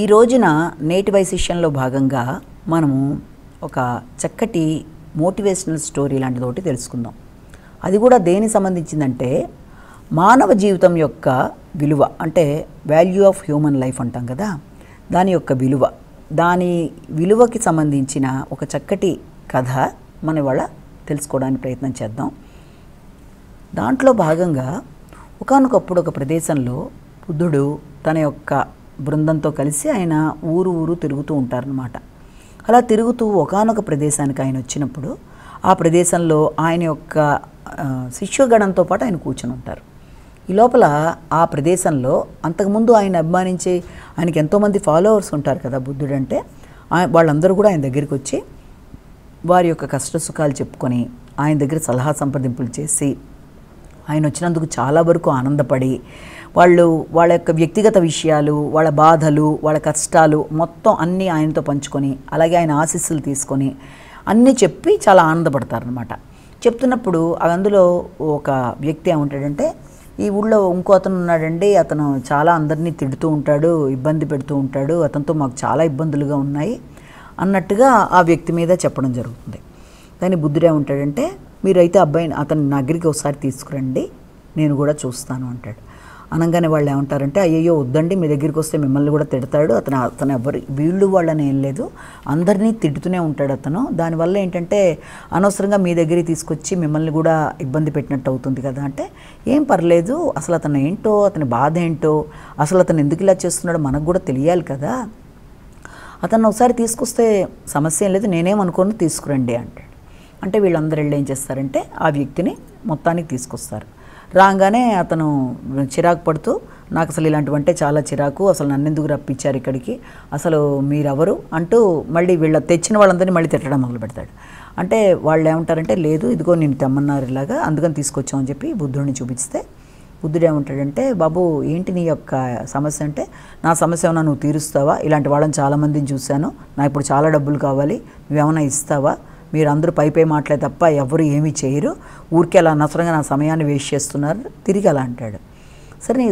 ఈ రోజున నేటి వైశిష్యంలో భాగంగా మనము ఒక చక్కటి మోటివేషనల్ స్టోరీ లాంటిది ఒకటి తెలుసుకుందాం. అది కూడా దేనికి సంబంధించిందంటే మానవ జీవితం యొక్క విలువ, అంటే వాల్యూ ఆఫ్ హ్యూమన్ లైఫ్ అంటాం కదా, దాని యొక్క విలువ, దాని విలువకి సంబంధించిన ఒక చక్కటి కథ మన ఇవాళ తెలుసుకోవడానికి ప్రయత్నం చేద్దాం. దాంట్లో భాగంగా ఒకానొకప్పుడు ఒక ప్రదేశంలో బుద్ధుడు తన యొక్క బృందంతో కలిసి ఆయన ఊరు తిరుగుతూ ఉంటారనమాట. అలా తిరుగుతూ ఒకానొక ప్రదేశానికి ఆయన వచ్చినప్పుడు ఆ ప్రదేశంలో ఆయన యొక్క శిష్యగణంతో పాటు ఆయన కూర్చొని ఉంటారు. ఈ లోపల ఆ ప్రదేశంలో అంతకుముందు ఆయన అభిమానించే, ఆయనకి ఎంతోమంది ఫాలోవర్స్ ఉంటారు కదా బుద్ధుడు అంటే, వాళ్ళందరూ కూడా ఆయన దగ్గరికి వచ్చి వారి యొక్క కష్ట సుఖాలు చెప్పుకొని ఆయన దగ్గర సలహా సంప్రదింపులు చేసి ఆయన వచ్చినందుకు చాలా వరకు ఆనందపడి వాళ్ళ యొక్క వ్యక్తిగత విషయాలు, వాళ్ళ బాధలు, వాళ్ళ కష్టాలు మొత్తం అన్నీ ఆయనతో పంచుకొని, అలాగే ఆయన ఆశీస్సులు తీసుకొని అన్నీ చెప్పి చాలా ఆనందపడతారనమాట. చెప్తున్నప్పుడు అందులో ఒక వ్యక్తి ఏమంటాడంటే, ఈ ఊళ్ళో ఇంకో అతను ఉన్నాడండి, అతను చాలా అందరినీ తిడుతూ ఉంటాడు, ఇబ్బంది పెడుతూ ఉంటాడు, అతనితో మాకు చాలా ఇబ్బందులుగా ఉన్నాయి అన్నట్టుగా ఆ వ్యక్తి మీద చెప్పడం జరుగుతుంది. కానీ బుద్ధుడు ఏమంటాడంటే, మీరైతే అతని దగ్గరికి ఒకసారి తీసుకురండి, నేను కూడా చూస్తాను అంటాడు. అనగానే వాళ్ళు ఏమంటారంటే, అయ్యయ్యో వద్దండి, మీ దగ్గరికి వస్తే మిమ్మల్ని కూడా తిడతాడు, అతను ఎవరు వీళ్ళు వాళ్ళని ఏం లేదు, అందరినీ తిడుతూనే ఉంటాడు అతను, దానివల్ల ఏంటంటే అనవసరంగా మీ దగ్గరికి తీసుకొచ్చి మిమ్మల్ని కూడా ఇబ్బంది పెట్టినట్టు అవుతుంది కదా అంటే, ఏం పర్లేదు, అసలు అతను ఏంటో, అతని బాధ ఏంటో, అసలు అతను ఎందుకు ఇలా చేస్తున్నాడో మనకు కూడా తెలియాలి కదా, అతను ఒకసారి తీసుకొస్తే సమస్య ఏం లేదు, నేనేమనుకోను, తీసుకురండి అంటాడు. అంటే వీళ్ళందరూ వెళ్ళి ఏం చేస్తారంటే ఆ వ్యక్తిని మొత్తానికి తీసుకొస్తారు. రాగానే అతను చిరాకు పడుతూ, నాకు అసలు ఇలాంటివంటే చాలా చిరాకు, అసలు నన్ను ఎందుకు రప్పించారు ఇక్కడికి, అసలు మీరెవరు అంటూ మళ్ళీ తెచ్చిన వాళ్ళందరినీ మళ్ళీ తిట్టడం మొదలు పెడతాడు. అంటే వాళ్ళు ఏమంటారంటే, లేదు ఇదిగో నేను తెమ్మన్నారు ఇలాగా, అందుకని తీసుకొచ్చామని చెప్పి బుద్ధుడిని చూపిస్తే, బుద్ధుడు ఏమంటాడంటే, బాబు ఏంటి నీ యొక్క సమస్య అంటే, నా సమస్య ఏమన్నా నువ్వు తీరుస్తావా, ఇలాంటి వాళ్ళని చాలామందిని చూశాను, నాకు ఇప్పుడు చాలా డబ్బులు కావాలి, నువ్వేమన్నా ఇస్తావా, మీరు అందరూ పై మాటలే తప్ప ఎవరు ఏమీ చేయరు, ఊరికే అలా అనవసరంగా నా సమయాన్ని వేస్ట్ చేస్తున్నారు, తిరిగి అలా అంటాడు. సరే నీ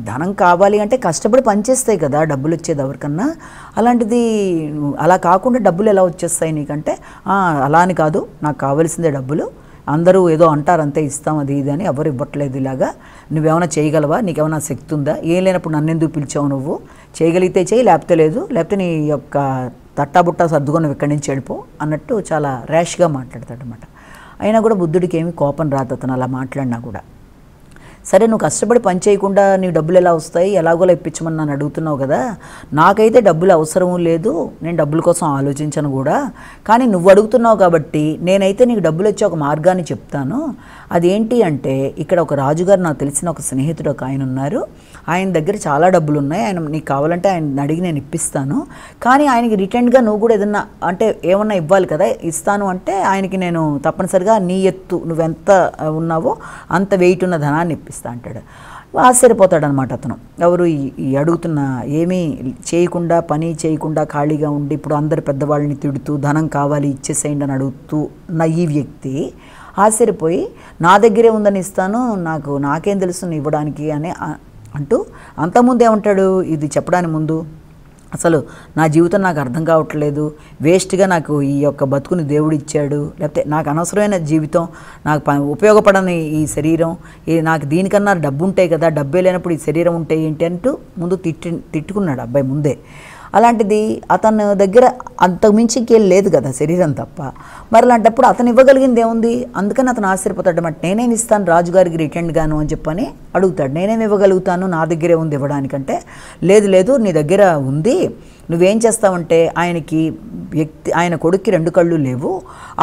ధనం కావాలి అంటే కష్టపడి పనిచేస్తాయి కదా డబ్బులు వచ్చేది ఎవరికన్నా, అలాంటిది అలా కాకుండా డబ్బులు ఎలా వచ్చేస్తాయి నీకంటే, అలా అని కాదు, నాకు కావాల్సిందే డబ్బులు, అందరూ ఏదో అంటారు అంతే, ఇస్తాం అది ఇది అని, ఎవరు ఇవ్వట్లేదు ఇలాగా, నువ్వేమైనా చేయగలవా, నీకేమైనా శక్తి ఉందా, ఏం లేనప్పుడు నన్ను ఎందుకు పిలిచావు, నువ్వు చేయగలిగితే చేయి, లేకపోతే లేదు, లేకపోతే నీ యొక్క తట్టాబుట్టా సర్దుకొని నువ్వు ఇక్కడి నుంచి వెళ్ళిపో అన్నట్టు చాలా ర్యాష్గా మాట్లాడతాడు అనమాట. అయినా కూడా బుద్ధుడికి ఏమి కోపం రాదు అతను అలా మాట్లాడినా కూడా. సరే నువ్వు కష్టపడి పని చేయకుండా నీ డబ్బులు ఎలా వస్తాయి, ఎలాగోలా ఇప్పించమని నన్ను అడుగుతున్నావు కదా, నాకైతే డబ్బులు అవసరము లేదు, నేను డబ్బుల కోసం ఆలోచించను కూడా, కానీ నువ్వు అడుగుతున్నావు కాబట్టి నేనైతే నీకు డబ్బులు వచ్చే ఒక మార్గాన్ని చెప్తాను. అదేంటి అంటే, ఇక్కడ ఒక రాజుగారు నాకు తెలిసిన ఒక స్నేహితుడు ఒక ఆయన ఉన్నారు, ఆయన దగ్గర చాలా డబ్బులు ఉన్నాయి, ఆయన నీకు కావాలంటే ఆయన అడిగి నేను ఇప్పిస్తాను, కానీ ఆయనకి రిటర్న్గా నువ్వు కూడా ఏదన్నా అంటే ఏమన్నా ఇవ్వాలి కదా, ఇస్తాను అంటే ఆయనకి నేను తప్పనిసరిగా నీ ఎత్తు నువ్వెంత ఉన్నావో అంత వెయిట్ ఉన్న ధనాన్ని ఇప్పిస్తా అంటాడు. ఆశ్చర్యపోతాడు అనమాట అతను. ఎవరు ఈ అడుగుతున్న, ఏమీ చేయకుండా పని చేయకుండా ఖాళీగా ఉండి ఇప్పుడు అందరు పెద్దవాళ్ళని తిడుతూ ధనం కావాలి ఇచ్చేసేయండి అని అడుగుతూ ఉన్న ఈ వ్యక్తి ఆశ్చర్యపోయి, నా దగ్గరే ఉందని ఇస్తాను, నాకేం తెలుసు ఇవ్వడానికి అని అంటూ, అంతకుముందు ఏమంటాడు, ఇది చెప్పడానికి ముందు, అసలు నా జీవితం నాకు అర్థం కావట్లేదు, వేస్ట్గా నాకు ఈ యొక్క బతుకుని దేవుడు ఇచ్చాడు, లేకపోతే నాకు అనవసరమైన జీవితం, నాకు ఉపయోగపడని ఈ శరీరం, నాకు దీనికన్నా డబ్బు ఉంటాయి కదా, డబ్బే లేనప్పుడు ఈ శరీరం ఉంటే ఏంటి అంటూ ముందు తిట్టుకున్నాడు అబ్బాయి ముందే. అలాంటిది అతని దగ్గర అంతకుమించి ఇంకేం లేదు కదా శరీరం తప్ప, మరి అలాంటప్పుడు అతను ఇవ్వగలిగింది ఏముంది, అందుకని అతను ఆశ్చర్యపోతాడు అన్నమాట. నేనేం ఇస్తాను రాజుగారికి రిటర్న్గాను అని చెప్పని అడుగుతాడు. నేనేమి ఇవ్వగలుగుతాను, నా దగ్గరే ఉంది ఇవ్వడానికంటే, లేదు నీ దగ్గర ఉంది, నువ్వేం చేస్తావంటే, ఆయన కొడుక్కి 2 కళ్ళు లేవు,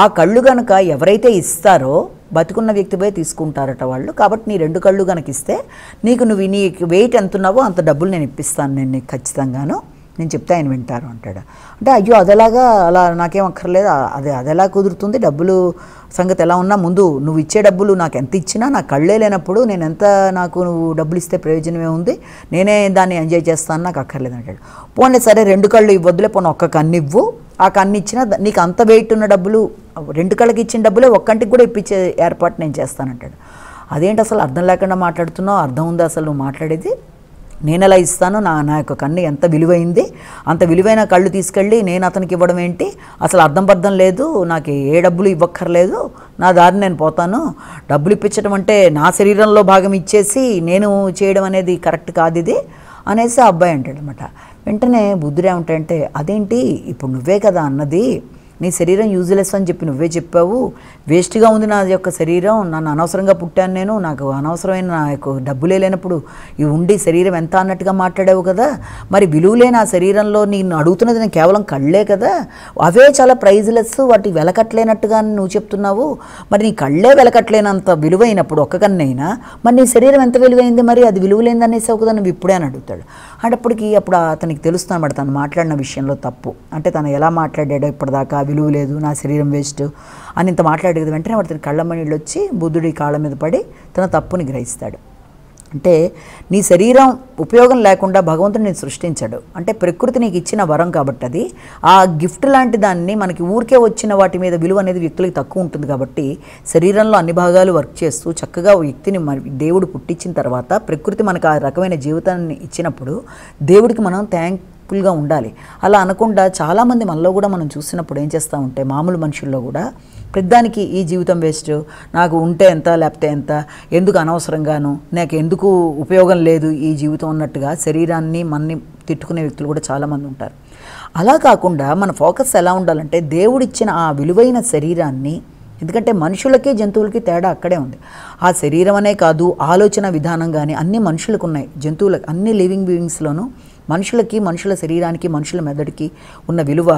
ఆ కళ్ళు కనుక ఎవరైతే ఇస్తారో బతుకున్న వ్యక్తిపై తీసుకుంటారట వాళ్ళు, కాబట్టి నీ 2 కళ్ళు కనుక ఇస్తే నీకు నీ వెయిట్ ఎంత ఉన్నావో అంత డబ్బులు నేను ఇప్పిస్తాను, నేను నీకు ఖచ్చితంగాను, నేను చెప్తే ఆయన వింటారు అంటాడు. అంటే అయ్యో అలా నాకేం అక్కర్లేదు, అదెలా కుదురుతుంది, డబ్బులు సంగతి ఎలా ఉన్నా ముందు నువ్వు ఇచ్చే డబ్బులు నాకు ఎంత ఇచ్చినా నాకు కళ్ళే లేనప్పుడు నాకు నువ్వు డబ్బులు ఇస్తే ప్రయోజనమే ఉంది, నేనే దాన్ని ఎంజాయ్ చేస్తాను, నాకు అక్కర్లేదు అంటాడు. పోనీ సరే 2 కళ్ళు ఇవ్వద్దులే, పోనీ ఒక్క కన్ను ఇవ్వు, ఆ కన్ను ఇచ్చినా నీకు అంత వెయిట్ ఉన్న డబ్బులు, 2 కళ్ళకి ఇచ్చిన డబ్బులే ఒక్కంటికి కూడా ఇప్పించే ఏర్పాటు నేను చేస్తానంటాడు. అదేంటి అసలు అర్థం లేకుండా మాట్లాడుతున్నావు, అర్థం ఉందా అసలు నువ్వు మాట్లాడేది నేను ఎలా ఇస్తాను, నా యొక్క కన్ను ఎంత విలువైంది, అంత విలువైన కళ్ళు తీసుకెళ్ళి నేను అతనికి ఇవ్వడం ఏంటి, అసలు అర్థం పర్థం లేదు, నాకు ఏ డబ్బులు ఇవ్వక్కర్లేదు, నా దారిని నేను పోతాను, డబ్బులు ఇప్పించడం అంటే నా శరీరంలో భాగం ఇచ్చేసి నేను చేయడం అనేది కరెక్ట్ కాదు ఇది అనేసి ఆ అబ్బాయి అంటాడనమాట. వెంటనే బుద్ధుడు ఏమంటాడంటే, అదేంటి ఇప్పుడు నువ్వే కదా అన్నది, నీ శరీరం యూజ్లెస్ అని చెప్పి నువ్వే చెప్పావు, వేస్ట్గా ఉంది నా యొక్క శరీరం, నన్ను అనవసరంగా పుట్టాను నేను, నాకు అనవసరమైన నా యొక్క డబ్బులే లేనప్పుడు ఇవి ఉండి శరీరం ఎంత అన్నట్టుగా మాట్లాడావు కదా, మరి విలువలేని ఆ శరీరంలో నేను అడుగుతున్నది నేను కేవలం కళ్ళే కదా, అవే చాలా ప్రైజ్లెస్, వాటి వెలకట్లేనట్టుగా నువ్వు చెప్తున్నావు, మరి నీ కళ్ళే వెలకట్లేనంత విలువైనప్పుడు ఒక్క కన్నైనా మరి నీ శరీరం ఎంత విలువైంది, మరి అది విలువలేనిది అనేసావు కదా నువ్వు ఇప్పుడే అని అడుగుతాడు. అప్పుడు అతనికి తెలుస్తుంది అన్నమాట తను మాట్లాడిన విషయంలో తప్పు, అంటే తను ఎలా మాట్లాడాడో ఇప్పటిదాకా విలువ లేదు, నా శరీరం వేస్ట్ అని ఇంత మాట్లాడేది. వెంటనే వాడు తన కళ్ళమణిళ్ళు వచ్చి బుద్ధుడి కాళ్ళ మీద పడి తన తప్పుని గ్రహిస్తాడు. అంటే నీ శరీరం ఉపయోగం లేకుండా భగవంతుడు నేను సృష్టించాడు, అంటే ప్రకృతి నీకు ఇచ్చిన వరం కాబట్టి అది ఆ గిఫ్ట్ లాంటి దాన్ని మనకి ఊరికే వచ్చిన వాటి మీద విలువ అనేది వ్యక్తులకి తక్కువ ఉంటుంది. కాబట్టి శరీరంలో అన్ని భాగాలు వర్క్ చేస్తూ చక్కగా వ్యక్తిని దేవుడు పుట్టించిన తర్వాత ప్రకృతి మనకు ఆ రకమైన జీవితాన్ని ఇచ్చినప్పుడు దేవుడికి మనం థ్యాంక్ఫుల్గా ఉండాలి. అలా అనకుండా చాలామంది మనలో కూడా మనం చూసినప్పుడు ఏం చేస్తూ ఉంటే మామూలు మనుషుల్లో కూడా ప్రతిదానికి ఈ జీవితం వేస్ట్, నాకు ఉంటే ఎంత లేకపోతే ఎంత, ఎందుకు అనవసరంగాను, నాకు ఎందుకు ఉపయోగం లేదు ఈ జీవితం అన్నట్టుగా శరీరాన్ని మనని తిట్టుకునే వ్యక్తులు కూడా చాలామంది ఉంటారు. అలా కాకుండా మన ఫోకస్ ఎలా ఉండాలంటే దేవుడిచ్చిన ఆ విలువైన శరీరాన్ని, ఎందుకంటే మనుషులకి జంతువులకి తేడా అక్కడే ఉంది. ఆ శరీరం అనే కాదు, ఆలోచన విధానం కానీ అన్నీ మనుషులకు ఉన్నాయి, జంతువులకు అన్ని లివింగ్ బీయింగ్స్లోనూ మనుషులకి, మనుషుల శరీరానికి, మనుషుల మెదడుకి ఉన్న విలువ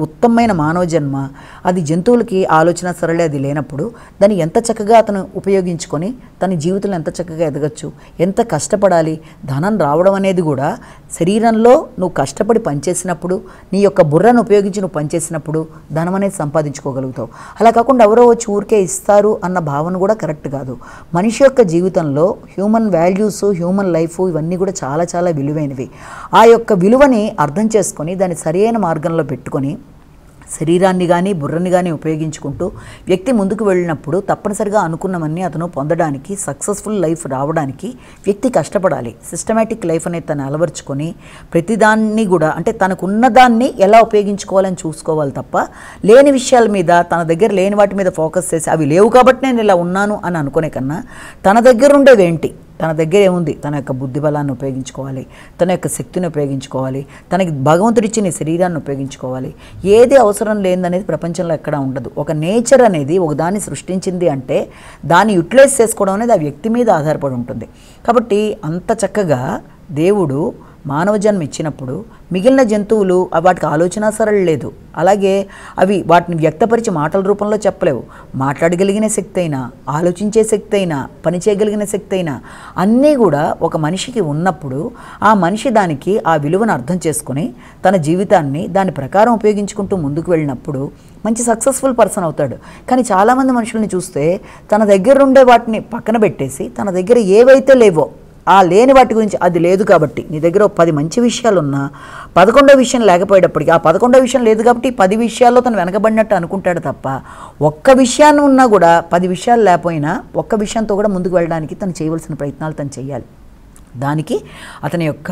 ఉత్తమమైన మానవ జన్మ. అది జంతువులకి ఆలోచన సరళి అది లేనప్పుడు దాన్ని ఎంత చక్కగా అతను ఉపయోగించుకొని తన జీవితంలో ఎంత చక్కగా ఎదగచ్చు, ఎంత కష్టపడాలి. ధనం రావడం అనేది కూడా శరీరంలో నువ్వు కష్టపడి పనిచేసినప్పుడు, నీ యొక్క బుర్రను ఉపయోగించి నువ్వు పనిచేసినప్పుడు ధనం అనేది సంపాదించుకోగలుగుతావు. అలా కాకుండా ఎవరో వచ్చి ఊరికే ఇస్తారు అన్న భావన కూడా కరెక్ట్ కాదు. మనిషి యొక్క జీవితంలో హ్యూమన్ వాల్యూస్, హ్యూమన్ లైఫ్ ఇవన్నీ కూడా చాలా చాలా విలువైనవి. ఆ యొక్క విలువని అర్థం చేసుకొని దాన్ని సరైన మార్గంలో పెట్టుకొని శరీరాన్ని కానీ బుర్రని కానీ ఉపయోగించుకుంటూ వ్యక్తి ముందుకు వెళ్ళినప్పుడు తప్పనిసరిగా అనుకున్నవన్నీ అతను పొందడానికి, సక్సెస్ఫుల్ లైఫ్ రావడానికి వ్యక్తి కష్టపడాలి. సిస్టమేటిక్ లైఫ్ అనేది తను అలవర్చుకొని ప్రతిదాన్ని కూడా అంటే తనకున్నదాన్ని ఎలా ఉపయోగించుకోవాలని చూసుకోవాలి తప్ప లేని విషయాల మీద, తన దగ్గర లేని వాటి మీద ఫోకస్ చేసి అవి లేవు కాబట్టి నేను ఇలా ఉన్నాను అని అనుకునే కన్నా తన దగ్గర ఉండేవేంటి, తన దగ్గర ఏముంది, తన యొక్క బుద్ధి బలాన్ని ఉపయోగించుకోవాలి, తన యొక్క శక్తిని ఉపయోగించుకోవాలి, తనకి భగవంతుడిచ్చిన శరీరాన్ని ఉపయోగించుకోవాలి. ఏది అవసరం లేదనేది ప్రపంచంలో ఎక్కడా ఉండదు. ఒక నేచర్ అనేది ఒకదాన్ని సృష్టించింది అంటే దాన్ని యూటిలైజ్ చేసుకోవడం అనేది ఆ వ్యక్తి మీద ఆధారపడి ఉంటుంది. కాబట్టి అంత చక్కగా దేవుడు మానవ జన్మ ఇచ్చినప్పుడు మిగిలిన జంతువులు వాటికి ఆలోచన సరళి లేదు, అలాగే అవి వాటిని వ్యక్తపరిచి మాటల రూపంలో చెప్పలేవు. మాట్లాడగలిగిన శక్తి అయినా, ఆలోచించే శక్తి అయినా, పని చేయగలిగిన శక్తి అయినా అన్నీ కూడా ఒక మనిషికి ఉన్నప్పుడు ఆ మనిషి దానికి ఆ విలువను అర్థం చేసుకుని తన జీవితాన్ని దాని ప్రకారం ఉపయోగించుకుంటూ ముందుకు వెళ్ళినప్పుడు మంచి సక్సెస్ఫుల్ పర్సన్ అవుతాడు. కానీ చాలామంది మనుషుల్ని చూస్తే తన దగ్గర ఉండే వాటిని పక్కన పెట్టేసి తన దగ్గర ఏవైతే లేవో ఆ లేని వాటి గురించి, అది లేదు కాబట్టి నీ దగ్గర 10 మంచి విషయాలు ఉన్నా 11వ విషయం లేకపోయేటప్పటికి ఆ 11వ విషయం లేదు కాబట్టి 10 విషయాల్లో తను వెనకబడినట్టు అనుకుంటాడు తప్ప ఒక్క విషయాన్ని ఉన్నా కూడా 10 విషయాలు లేకపోయినా ఒక్క విషయంతో కూడా ముందుకు వెళ్ళడానికి తను చేయవలసిన ప్రయత్నాలు తను చేయాలి. దానికి అతని యొక్క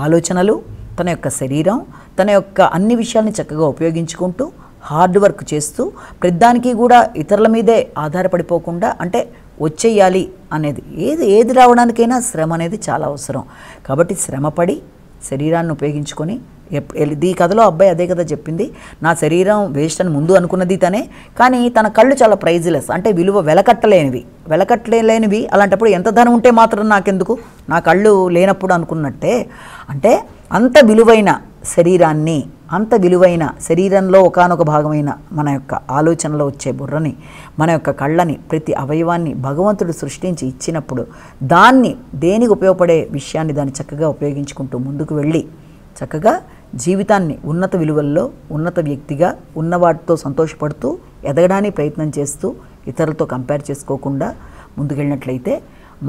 ఆలోచనలు, తన యొక్క శరీరం, తన యొక్క అన్ని విషయాల్ని చక్కగా ఉపయోగించుకుంటూ హార్డ్ వర్క్ చేస్తూ ప్రతిదానికి కూడా ఇతరుల మీదే ఆధారపడిపోకుండా, అంటే వచ్చేయాలి అనేది ఏది రావడానికైనా శ్రమ అనేది చాలా అవసరం. కాబట్టి శ్రమపడి శరీరాన్ని ఉపయోగించుకొని ఈ కథలో అబ్బాయి అదే కదా చెప్పింది, నా శరీరం వేస్ట్ అని ముందు అనుకున్నది తనే, కానీ తన కళ్ళు చాలా ప్రైజ్లెస్, అంటే విలువ వెలకట్టలేనివి. అలాంటప్పుడు ఎంత ధనం ఉంటే మాత్రం నాకెందుకు, నా కళ్ళు లేనప్పుడు అనుకున్నట్టే. అంటే అంత విలువైన శరీరాన్ని, అంత విలువైన శరీరంలో ఒకానొక భాగమైన మన యొక్క ఆలోచనలో వచ్చే బుర్రని, మన యొక్క కళ్ళని, ప్రతి అవయవాన్ని భగవంతుడు సృష్టించి ఇచ్చినప్పుడు దాన్ని దేనికి ఉపయోగపడే విషయాన్ని దాన్ని చక్కగా ఉపయోగించుకుంటూ ముందుకు వెళ్ళి చక్కగా జీవితాన్ని ఉన్నత విలువల్లో ఉన్నత వ్యక్తిగా ఉన్న వాటితో సంతోషపడుతూ ఎదగడానికి ప్రయత్నం చేస్తూ ఇతరులతో కంపేర్ చేసుకోకుండా ముందుకెళ్ళినట్లయితే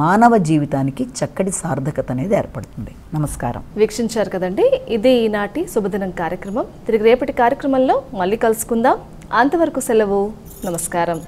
మానవ జీవితానికి చక్కటి సార్థకత అనేది ఏర్పడుతుంది. నమస్కారం. వీక్షించారు కదండి, ఇదే ఈనాటి శుభదినం కార్యక్రమం. తిరిగి రేపటి కార్యక్రమంలో మళ్ళీ కలుసుకుందాం. అంతవరకు సెలవు. నమస్కారం.